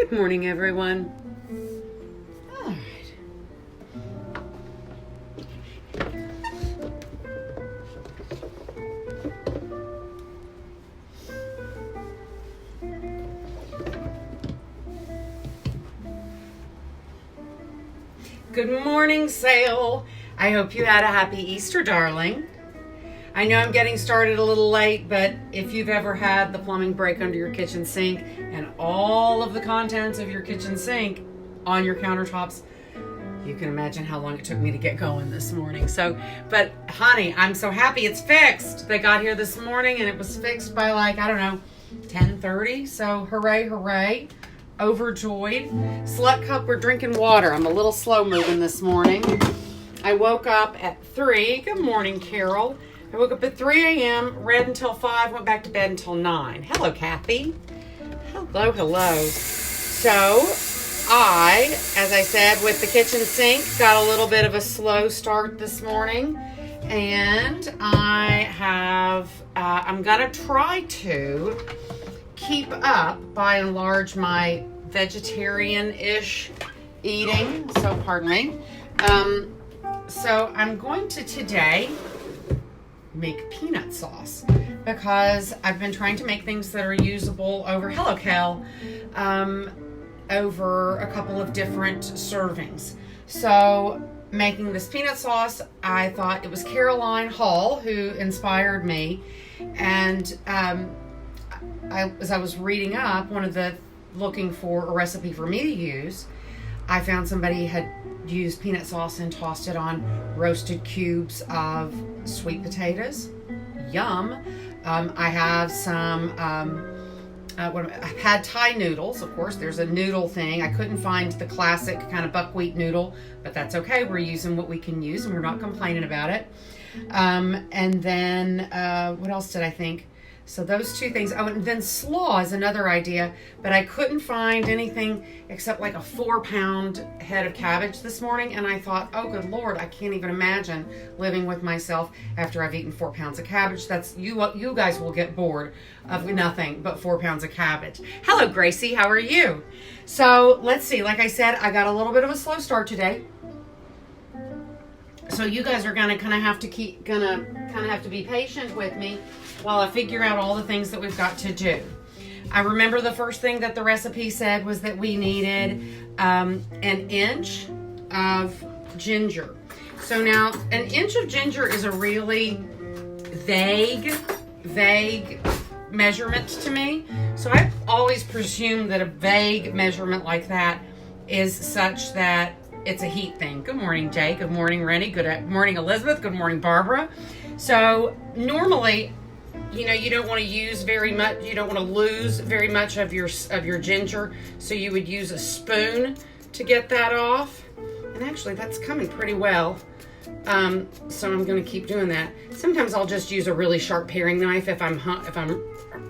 Good morning, everyone. All right. Good morning, Sale. I hope you had a happy Easter, darling. I know I'm getting started a little late, but if you've ever had the plumbing break under your kitchen sink and all of the contents of your kitchen sink on your countertops, you can imagine how long it took me to get going this morning. But honey, I'm so happy it's fixed. They got here this morning and it was fixed by 10:30. So hooray, hooray. Overjoyed. Slut Cup, we're drinking water. I'm a little slow moving this morning. I woke up at 3. Good morning, Carol. I woke up at 3 a.m., read until 5, went back to bed until 9. Hello, Kathy. Hello, hello. So, as I said, with the kitchen sink, got a little bit of a slow start this morning. And I'm going to try to keep up, by and large, my vegetarian-ish eating. So, pardon me. So, I'm going to today make peanut sauce because I've been trying to make things that are usable over over a couple of different servings. So making this peanut sauce, I thought it was Caroline Hall who inspired me, and as I was reading up looking for a recipe for me to use, I found somebody had used peanut sauce and tossed it on roasted cubes of sweet potatoes. Yum. I have some pad thai noodles. Of course, there's a noodle thing. I couldn't find the classic kind of buckwheat noodle, but that's okay. We're using what we can use and we're not complaining about it. And then what else did I think? So those two things. Oh, and then slaw is another idea, but I couldn't find anything except like a 4-pound head of cabbage this morning. And I thought, oh, good Lord, I can't even imagine living with myself after I've eaten 4 pounds of cabbage. That's you guys will get bored of nothing but 4 pounds of cabbage. Hello, Gracie. How are you? So let's see. Like I said, I got a little bit of a slow start today. So you guys are gonna have to be patient with me while I figure out all the things that we've got to do. I remember the first thing that the recipe said was that we needed an inch of ginger. So now an inch of ginger is a really vague measurement to me. So I always presume that a vague measurement like that is such that it's a heat thing. Good morning, Jay. Good morning, Rennie. Good morning, Elizabeth. Good morning, Barbara. So normally, you don't want to use very much. You don't want to lose very much of your ginger. So you would use a spoon to get that off. And actually, that's coming pretty well. So I'm going to keep doing that. Sometimes I'll just use a really sharp paring knife if I'm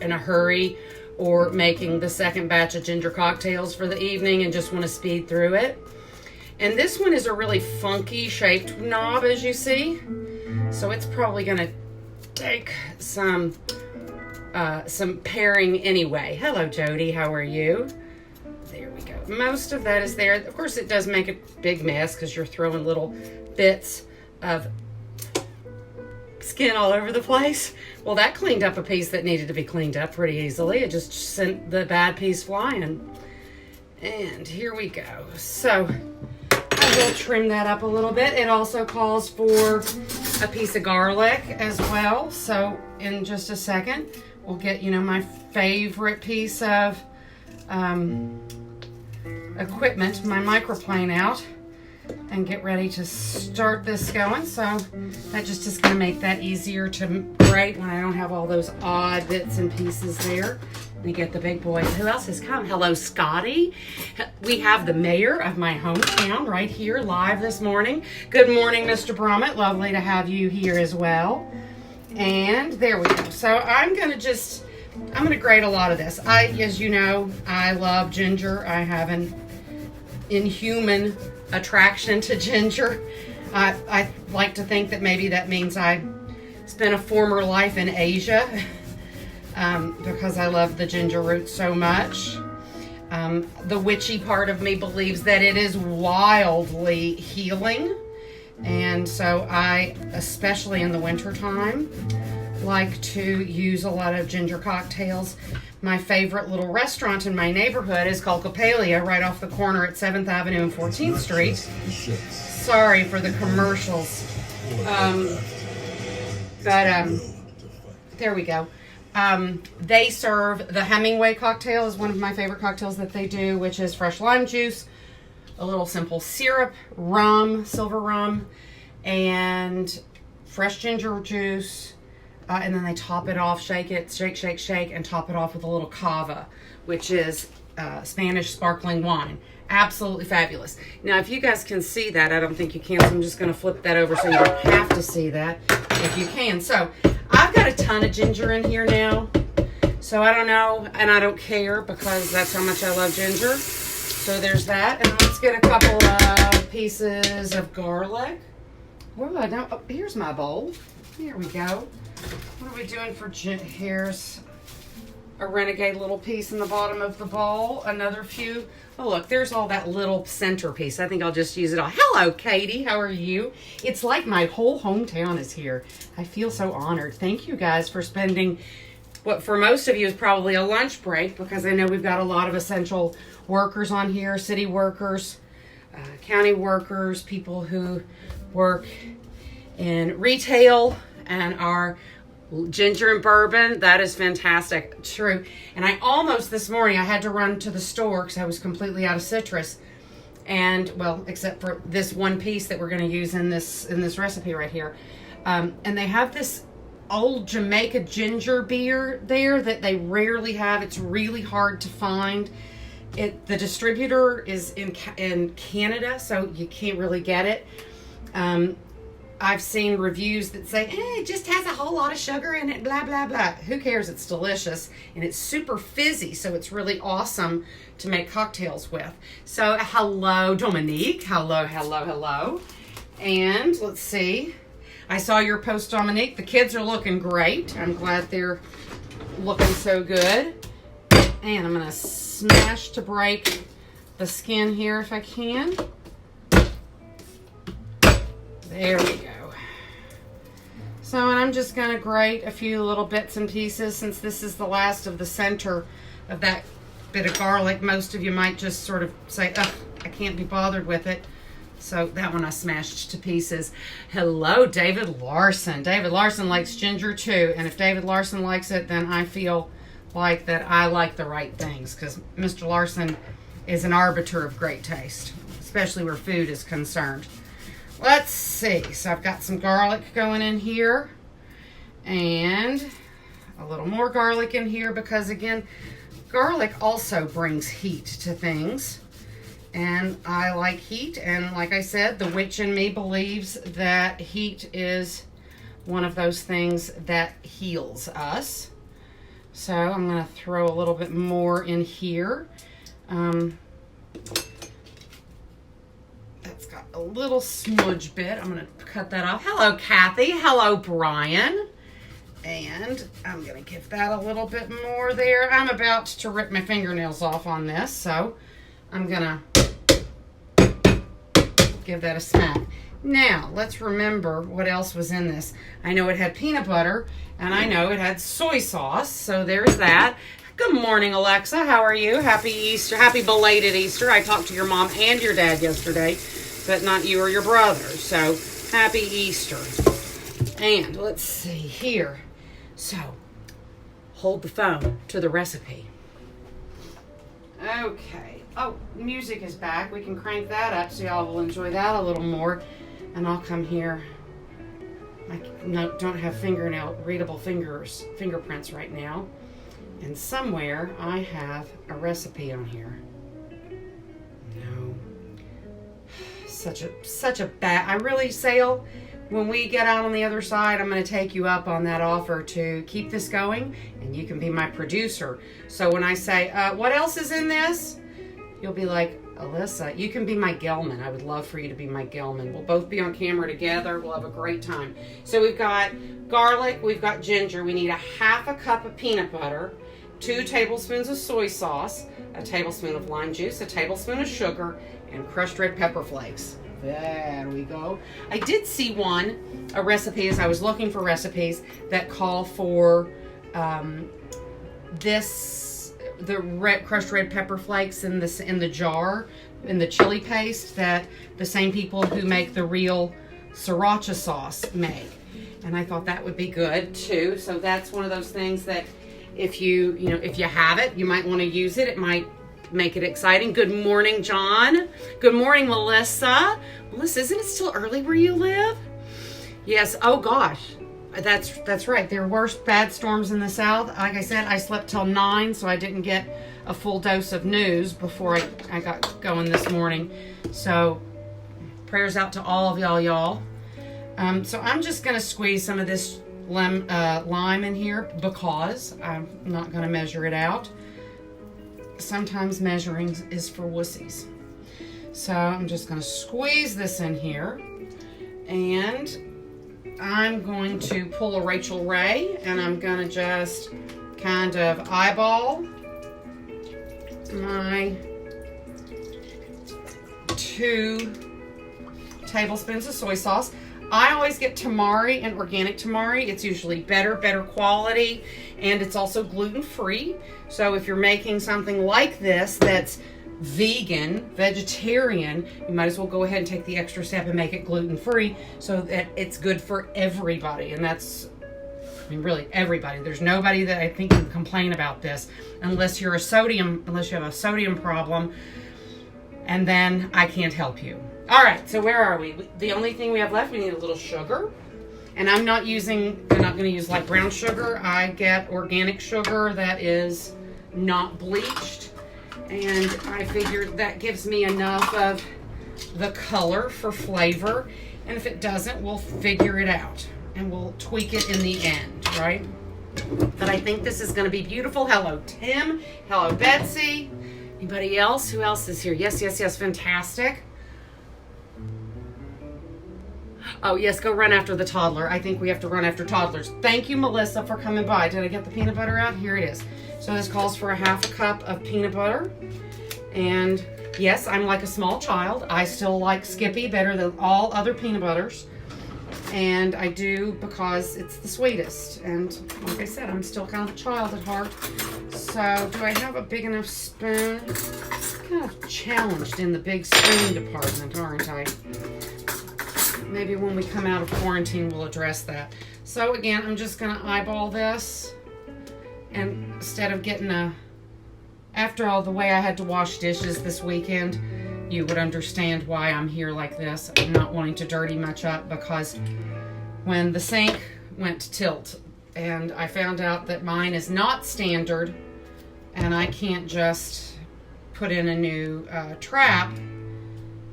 in a hurry or making the second batch of ginger cocktails for the evening and just want to speed through it. And this one is a really funky shaped knob, as you see. So it's probably going to take some paring anyway. Hello, Jody. How are you? There we go. Most of that is there. Of course, it does make a big mess because you're throwing little bits of skin all over the place. Well, that cleaned up a piece that needed to be cleaned up pretty easily. It just sent the bad piece flying. And here we go. So I will trim that up a little bit. It also calls for a piece of garlic as well. So in just a second, we'll get, my favorite piece of equipment, my microplane out, and get ready to start this going. So that just is going to make that easier to grate when I don't have all those odd bits and pieces there. Let me get the big boy. Who else has come? Hello, Scotty. We have the mayor of my hometown right here live this morning. Good morning, Mr. Brummett. Lovely to have you here as well. And there we go. So I'm going to grate a lot of this. As you know, I love ginger. I have an inhuman attraction to ginger. I like to think that maybe that means I spent a former life in Asia because I love the ginger root so much. The witchy part of me believes that it is wildly healing. And so I, especially in the wintertime, like to use a lot of ginger cocktails. My favorite little restaurant in my neighborhood is called Copalia, right off the corner at 7th Avenue and 14th Street. Sorry for the commercials. There we go. They serve the Hemingway cocktail is one of my favorite cocktails that they do, which is fresh lime juice, a little simple syrup, rum, silver rum, and fresh ginger juice. And then they top it off, shake, and top it off with a little cava, which is Spanish sparkling wine. Absolutely fabulous. Now, if you guys can see that, I don't think you can, so I'm just going to flip that over so you don't have to see that if you can. So, I've got a ton of ginger in here now. So, I don't know, and I don't care because that's how much I love ginger. So, there's that. And let's get a couple of pieces of garlic. Oh, here's my bowl. Here we go. What are we doing for here's a renegade little piece in the bottom of the bowl. Another few. Oh, look, there's all that little centerpiece. I think I'll just use it all. Hello, Katie. How are you? It's like my whole hometown is here. I feel so honored. Thank you guys for spending what for most of you is probably a lunch break, because I know we've got a lot of essential workers on here, city workers, county workers, people who work in retail and are ginger and bourbon. That is fantastic. True. And I almost this morning, I had to run to the store because I was completely out of citrus. And, well, except for this one piece that we're going to use in this recipe right here. And they have this old Jamaica ginger beer there that they rarely have. It's really hard to find. The distributor is in Canada, so you can't really get it. I've seen reviews that say, it just has a whole lot of sugar in it, blah, blah, blah. Who cares? It's delicious. And it's super fizzy, so it's really awesome to make cocktails with. So, hello, Dominique. Hello. And let's see. I saw your post, Dominique. The kids are looking great. I'm glad they're looking so good. And I'm going to smash to break the skin here if I can. There we go. So, and I'm just going to grate a few little bits and pieces since this is the last of the center of that bit of garlic. Most of you might just sort of say, ugh, I can't be bothered with it. So that one I smashed to pieces. Hello, David Larson. David Larson likes ginger too. And if David Larson likes it, then I feel like that I like the right things, because Mr. Larson is an arbiter of great taste, especially where food is concerned. Let's see. So I've got some garlic going in here and a little more garlic in here because, again, garlic also brings heat to things. And I like heat. And like I said, the witch in me believes that heat is one of those things that heals us. So I'm going to throw a little bit more in here. That's got a little smudge bit. I'm going to cut that off. Hello, Kathy. Hello, Brian. And I'm going to give that a little bit more there. I'm about to rip my fingernails off on this, so I'm going to give that a smack. Now, let's remember what else was in this. I know it had peanut butter, and I know it had soy sauce, so there's that. Good morning, Alexa. How are you? Happy Easter. Happy belated Easter. I talked to your mom and your dad yesterday, but not you or your brother. So, happy Easter. And let's see here. So, hold the phone to the recipe. Okay. Oh, music is back. We can crank that up so y'all will enjoy that a little more. And I'll come here. I don't have readable fingerprints right now. And somewhere I have a recipe on here. No. Such a bad. I really, Sale, when we get out on the other side, I'm going to take you up on that offer to keep this going, and you can be my producer. So when I say, what else is in this? You'll be like, Ellisa, you can be my Gelman. I would love for you to be my Gelman. We'll both be on camera together. We'll have a great time. So we've got garlic. We've got ginger. We need a half a cup of peanut butter. 2 tablespoons of soy sauce, a tablespoon of lime juice, a tablespoon of sugar, and crushed red pepper flakes. There we go. I did see a recipe as I was looking for recipes that call for the crushed red pepper flakes in the jar, in the chili paste that the same people who make the real sriracha sauce make. And I thought that would be good too. So that's one of those things that if you have it, you might want to use it. It might make it exciting. Good morning, John. Good morning, Melissa. Melissa, isn't it still early where you live? Yes. Oh gosh. That's right. There were bad storms in the south. Like I said, I slept till 9, so I didn't get a full dose of news before I got going this morning. So prayers out to all of y'all. So I'm just going to squeeze some of this lime in here because I'm not going to measure it out. Sometimes measuring is for wussies. So I'm just going to squeeze this in here, and I'm going to pull a Rachel Ray, and I'm going to just kind of eyeball my 2 tablespoons of soy sauce. I always get tamari and organic tamari. It's usually better quality, and it's also gluten-free. So if you're making something like this that's vegetarian, you might as well go ahead and take the extra step and make it gluten-free so that it's good for everybody. And that's, really everybody. There's nobody that I think can complain about this unless you have a sodium problem, and then I can't help you. All right, so where are we? The only thing we have left, we need a little sugar. And I'm not going to use like brown sugar. I get organic sugar that is not bleached. And I figured that gives me enough of the color for flavor. And if it doesn't, we'll figure it out. And we'll tweak it in the end, right? But I think this is going to be beautiful. Hello, Tim. Hello, Betsy. Anybody else? Who else is here? Yes. Fantastic. Oh, yes, go run after the toddler. I think we have to run after toddlers. Thank you, Melissa, for coming by. Did I get the peanut butter out? Here it is. So this calls for a 1/2 cup of peanut butter. And yes, I'm like a small child. I still like Skippy better than all other peanut butters. And I do because it's the sweetest. And like I said, I'm still kind of a child at heart. So do I have a big enough spoon? Kind of challenged in the big spoon department, aren't I? Maybe when we come out of quarantine, we'll address that. So again, I'm just going to eyeball this. And instead of getting after all the way I had to wash dishes this weekend, you would understand why I'm here like this. I'm not wanting to dirty much up because when the sink went to tilt and I found out that mine is not standard and I can't just put in a new trap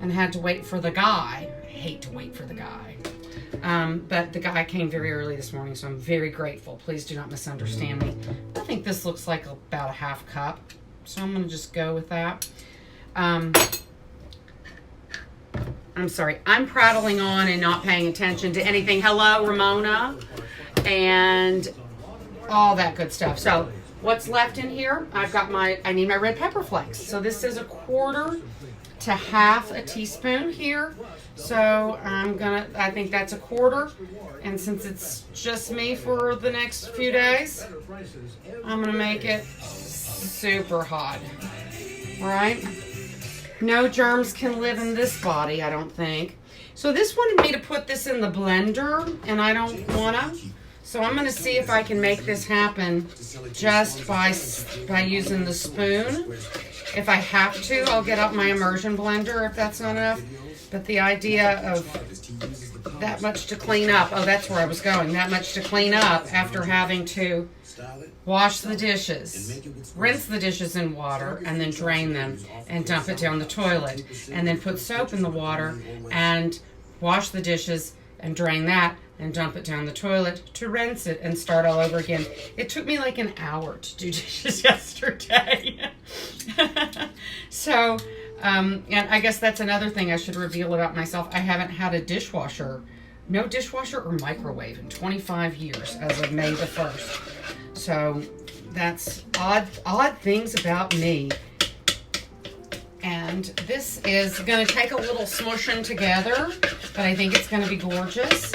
and had to wait for the guy. I hate to wait for the guy. But the guy came very early this morning, so I'm very grateful. Please do not misunderstand me. I think this looks like about a 1/2 cup, so I'm going to just go with that. I'm sorry. I'm prattling on and not paying attention to anything. Hello, Ramona, and all that good stuff. So what's left in here? I need my red pepper flakes. So this is 1/4 to 1/2 a teaspoon here. So I think that's 1/4. And since it's just me for the next few days, I'm going to make it super hot. All right. No germs can live in this body, I don't think. So this wanted me to put this in the blender, and I don't want to. So I'm going to see if I can make this happen just by using the spoon. If I have to, I'll get out my immersion blender if that's not enough. But the idea of that much to clean up, oh, that's where I was going, that much to clean up after having to wash the dishes, rinse the dishes in water, and then drain them and dump it down the toilet, and then put soap in the water and wash the dishes and drain that and dump it down the toilet to rinse it and start all over again. It took me like an hour to do dishes yesterday. So, and I guess that's another thing I should reveal about myself. I haven't had a dishwasher, no dishwasher or microwave in 25 years as of May the 1st. So That's odd things about me. And this is going to take a little smushing together, but I think it's going to be gorgeous.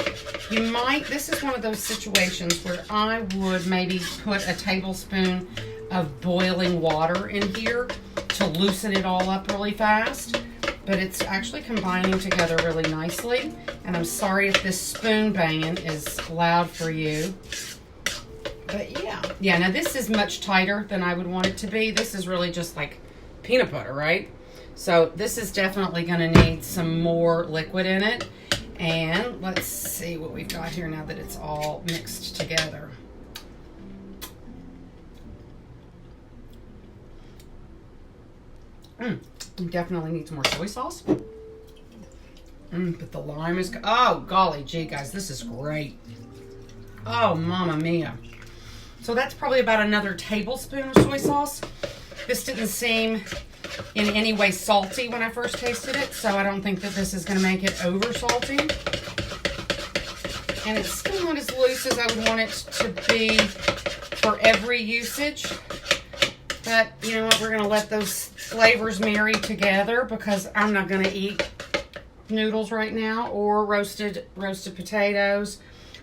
This is one of those situations where I would maybe put a tablespoon of boiling water in here to loosen it all up really fast. But it's actually combining together really nicely. And I'm sorry if this spoon banging is loud for you. But yeah. Yeah, now this is much tighter than I would want it to be. This is really just like peanut butter, right? So this is definitely going to need some more liquid in it. And let's see what we've got here now that it's all mixed together. Definitely needs more soy sauce. But the lime is, oh golly gee guys, this is great. Oh mamma mia. So that's probably about another tablespoon of soy sauce. This didn't seem in any way salty when I first tasted it, so I don't think that this is going to make it over salty. And it's still not as loose as I would want it to be for every usage. But you know what, we're going to let those flavors marry together because I'm not going to eat noodles right now or roasted potatoes.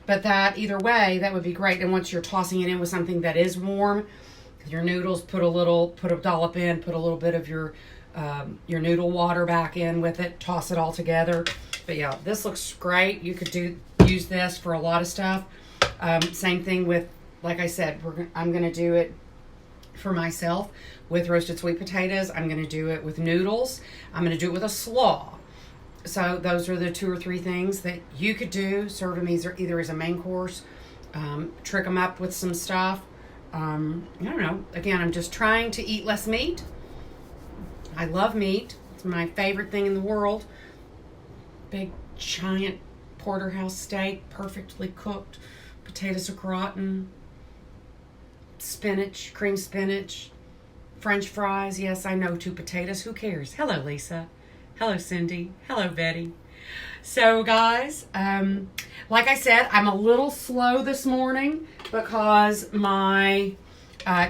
But that, either way, that would be great. And once you're tossing it in with something that is warm, your noodles, put a dollop in, put a little bit of your noodle water back in with it, toss it all together. But yeah, this looks great. You could use this for a lot of stuff. Same thing with, like I said, I'm going to do it for myself with roasted sweet potatoes. I'm going to do it with noodles. I'm going to do it with a slaw. So those are the 2 or 3 things that you could do. Serve them either as a main course, trick them up with some stuff. I don't know. Again, I'm just trying to eat less meat. I love meat. It's my favorite thing in the world. Big, giant porterhouse steak, perfectly cooked, potatoes au gratin, spinach, cream spinach, French fries. Yes, I know, 2 potatoes. Who cares? Hello, Lisa. Hello, Cindy. Hello, Betty. So, guys, like I said, I'm a little slow this morning because my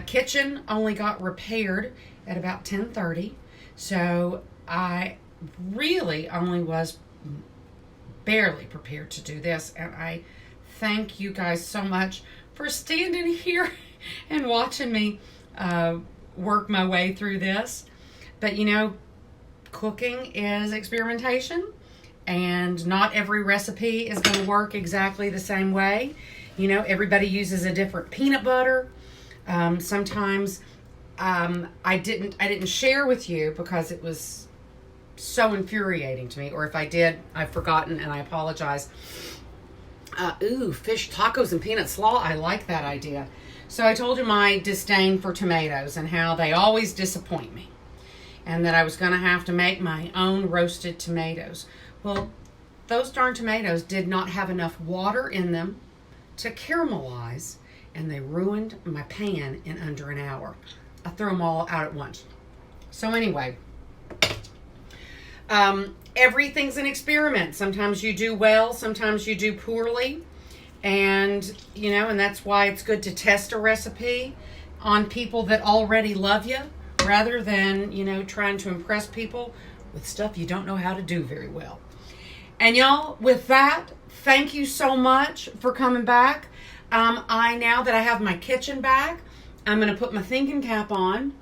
kitchen only got repaired at about 10:30. So, I really only was barely prepared to do this. And I thank you guys so much for standing here and watching me work my way through this. But, you know, cooking is experimentation, and not every recipe is going to work exactly the same way. You know, everybody uses a different peanut butter. Sometimes I didn't share with you because it was so infuriating to me, or if I did, I've forgotten and I apologize. Fish tacos and peanut slaw. I like that idea. So I told you my disdain for tomatoes and how they always disappoint me, and that I was going to have to make my own roasted tomatoes. Well, those darn tomatoes did not have enough water in them to caramelize, and they ruined my pan in under an hour. I threw them all out at once. So anyway, everything's an experiment. Sometimes you do well, sometimes you do poorly. And, you know, and that's why it's good to test a recipe on people that already love you, rather than, you know, trying to impress people with stuff you don't know how to do very well. And y'all, with that, thank you so much for coming back. Now that I have my kitchen back, I'm going to put my thinking cap on,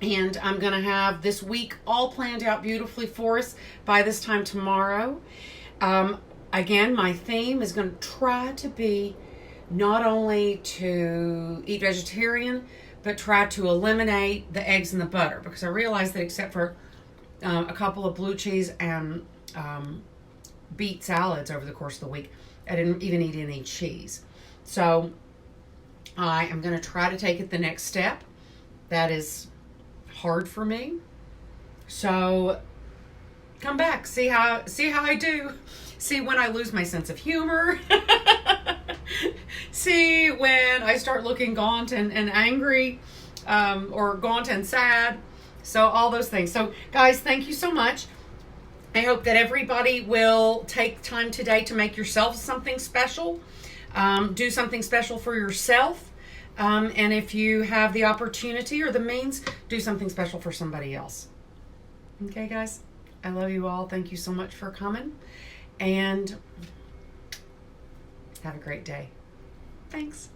and I'm going to have this week all planned out beautifully for us by this time tomorrow. Again, my theme is going to try to be not only to eat vegetarian, but try to eliminate the eggs and the butter, because I realized that except for a couple of blue cheese and beet salads over the course of the week, I didn't even eat any cheese. So I am going to try to take it the next step. That is hard for me. So come back, see how I do. See when I lose my sense of humor. See when I start looking gaunt and angry, or gaunt and sad. So all those things. So guys, thank you so much. I hope that everybody will take time today to make yourself something special. Do something special for yourself. And if you have the opportunity or the means, do something special for somebody else. Okay, guys? I love you all. Thank you so much for coming. And have a great day. Thanks.